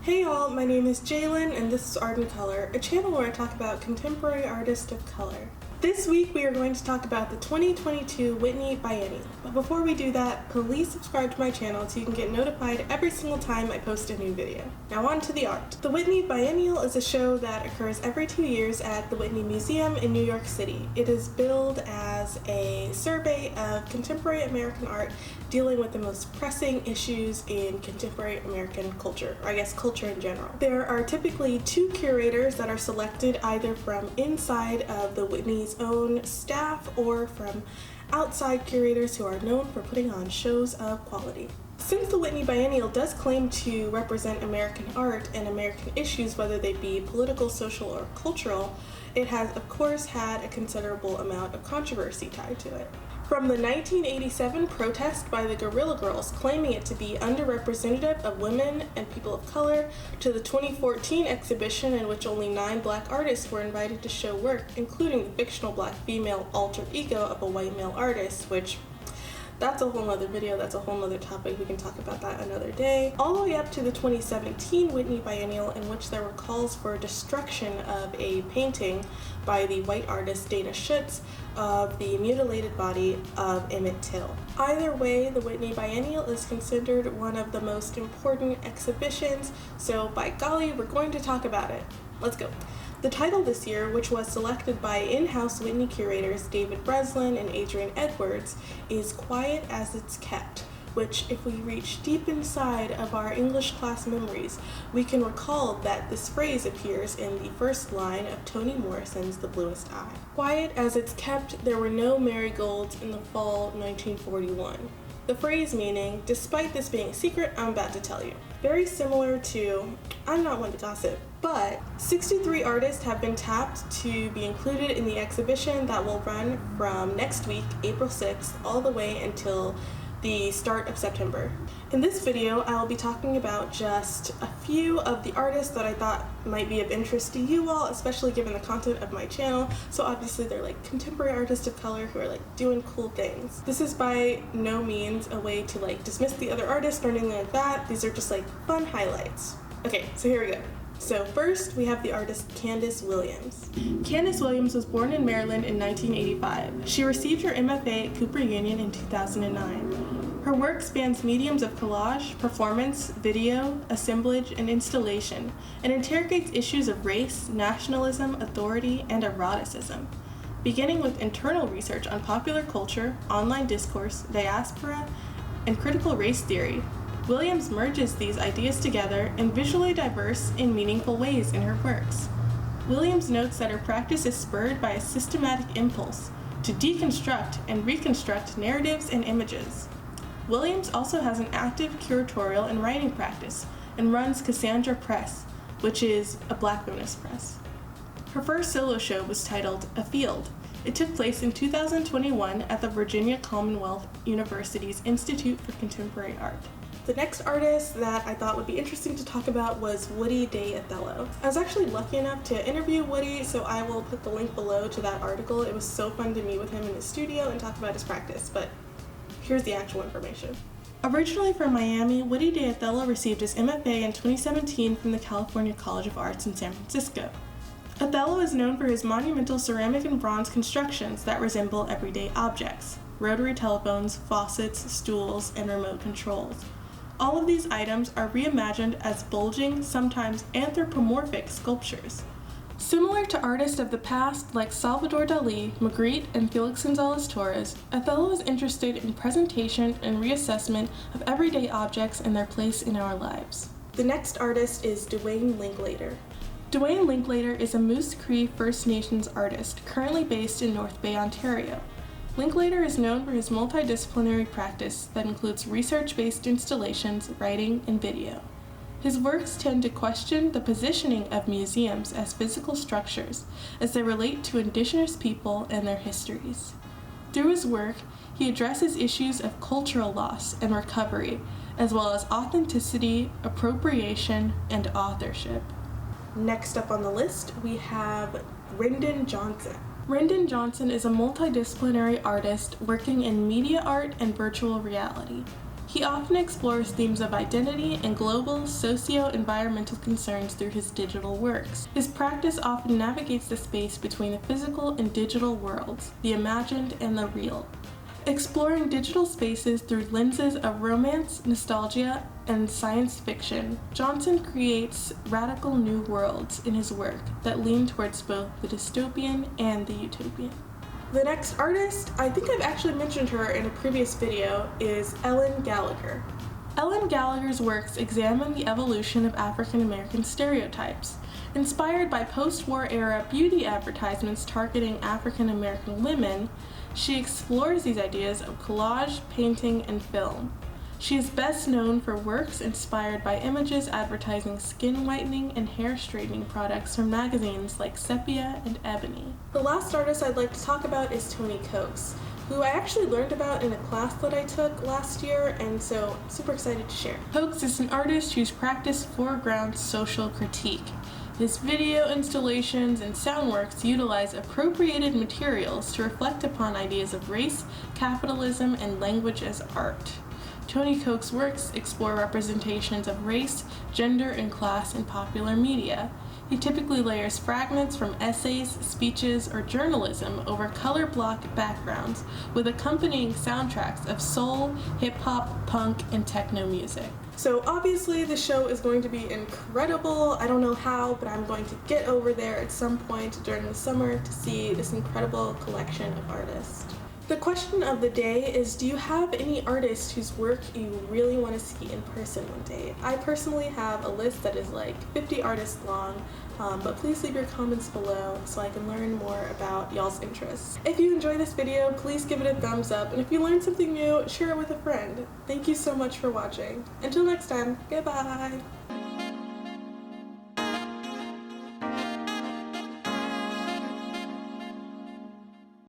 Hey y'all, my name is Jalen and this is Art in Color, a channel where I talk about contemporary artists of color. This week we are going to talk about the 2022 Whitney Biennial. But before we do that, please subscribe to my channel so you can get notified every single time I post a new video. Now on to the art. The Whitney Biennial is a show that occurs every 2 years at the WhitneyMuseum in New York City. It is billed as a survey of contemporary American art dealing with the most pressing issues in contemporary American culture, or I guess culture in general. There are typically 2 curators that are selected either from inside of the Whitney's own staff or from outside curators who are known for putting on shows of quality. Since the Whitney Biennial does claim to represent American art and American issues, whether they be political, social, or cultural, it has of course had a considerable amount of controversy tied to it. From the 1987 protest by the Guerrilla Girls claiming it to be underrepresentative of women and people of color, to the 2014 exhibition in which only 9 black artists were invited to show work, including the fictional black female alter ego of a white male artist, which that's a whole nother video, that's a whole nother topic, we can talk about that another day. All the way up to the 2017 Whitney Biennial, in which there were calls for destruction of a painting by the white artist Dana Schutz of the mutilated body of Emmett Till. Either way, the Whitney Biennial is considered one of the most important exhibitions, so by golly, we're going to talk about it. Let's go. The title this year, which was selected by in-house Whitney curators David Breslin and Adrian Edwards, is Quiet as It's Kept, which, if we reach deep inside of our English class memories, we can recall that this phrase appears in the first line of Toni Morrison's The Bluest Eye. Quiet as it's kept, there were no marigolds in the fall 1941. The phrase meaning, despite this being a secret, I'm about to tell you. Very similar to, I'm not one to gossip, but 63 artists have been tapped to be included in the exhibition that will run from next week, April 6th, all the way until the start of September. In this video, I'll be talking about just a few of the artists that I thought might be of interest to you all, especially given the content of my channel. So obviously they're like contemporary artists of color who are like doing cool things. This is by no means a way to like dismiss the other artists or anything like that. These are just like fun highlights. Okay, so here we go. So first, we have the artist Kandis Williams. Kandis Williams was born in Maryland in 1985. She received her MFA at Cooper Union in 2009. Her work spans mediums of collage, performance, video, assemblage, and installation, and interrogates issues of race, nationalism, authority, and eroticism. Beginning with internal research on popular culture, online discourse, diaspora, and critical race theory, Williams merges these ideas together in visually diverse and meaningful ways in her works. Williams notes that her practice is spurred by a systematic impulse to deconstruct and reconstruct narratives and images. Williams also has an active curatorial and writing practice and runs Cassandra Press, which is a black feminist press. Her first solo show was titled A Field. It took place in 2021 at the Virginia Commonwealth University's Institute for Contemporary Art. The next artist that I thought would be interesting to talk about was Woody de Othello. I was actually lucky enough to interview Woody, so I will put the link below to that article. It was so fun to meet with him in his studio and talk about his practice, but here's the actual information. Originally from Miami, Woody de Othello received his MFA in 2017 from the California College of Arts in San Francisco. Othello is known for his monumental ceramic and bronze constructions that resemble everyday objects: rotary telephones, faucets, stools, and remote controls. All of these items are reimagined as bulging, sometimes anthropomorphic sculptures. Similar to artists of the past like Salvador Dali, Magritte, and Felix Gonzalez Torres, Othello is interested in presentation and reassessment of everyday objects and their place in our lives. The next artist is Duane Linklater. Duane Linklater is a Moose Cree First Nations artist currently based in North Bay, Ontario. Linklater is known for his multidisciplinary practice that includes research-based installations, writing, and video. His works tend to question the positioning of museums as physical structures as they relate to Indigenous people and their histories. Through his work, he addresses issues of cultural loss and recovery, as well as authenticity, appropriation, and authorship. Next up on the list, we have Rindon Johnson. Rindon Johnson is a multidisciplinary artist working in media art and virtual reality. He often explores themes of identity and global socio-environmental concerns through his digital works. His practice often navigates the space between the physical and digital worlds, the imagined and the real. Exploring digital spaces through lenses of romance, nostalgia, and science fiction, Johnson creates radical new worlds in his work that lean towards both the dystopian and the utopian. The next artist, I think I've actually mentioned her in a previous video, is Ellen Gallagher. Ellen Gallagher's works examine the evolution of African American stereotypes. Inspired by post-war era beauty advertisements targeting African American women, she explores these ideas of collage, painting, and film. She is best known for works inspired by images advertising skin whitening and hair straightening products from magazines like Sepia and Ebony. The last artist I'd like to talk about is Tony Coates, who I actually learned about in a class that I took last year, and so I'm super excited to share. Coates is an artist whose practice foregrounds social critique. His video installations and sound works utilize appropriated materials to reflect upon ideas of race, capitalism, and language as art. Tony Coates' works explore representations of race, gender, and class in popular media. He typically layers fragments from essays, speeches, or journalism over color block backgrounds with accompanying soundtracks of soul, hip-hop, punk, and techno music. So obviously the show is going to be incredible. I don't know how, but I'm going to get over there at some point during the summer to see this incredible collection of artists. The question of the day is, do you have any artists whose work you really want to see in person one day? I personally have a list that is like 50 artists long, but please leave your comments below so I can learn more about y'all's interests. If you enjoyed this video, please give it a thumbs up, and if you learned something new, share it with a friend. Thank you so much for watching. Until next time, goodbye!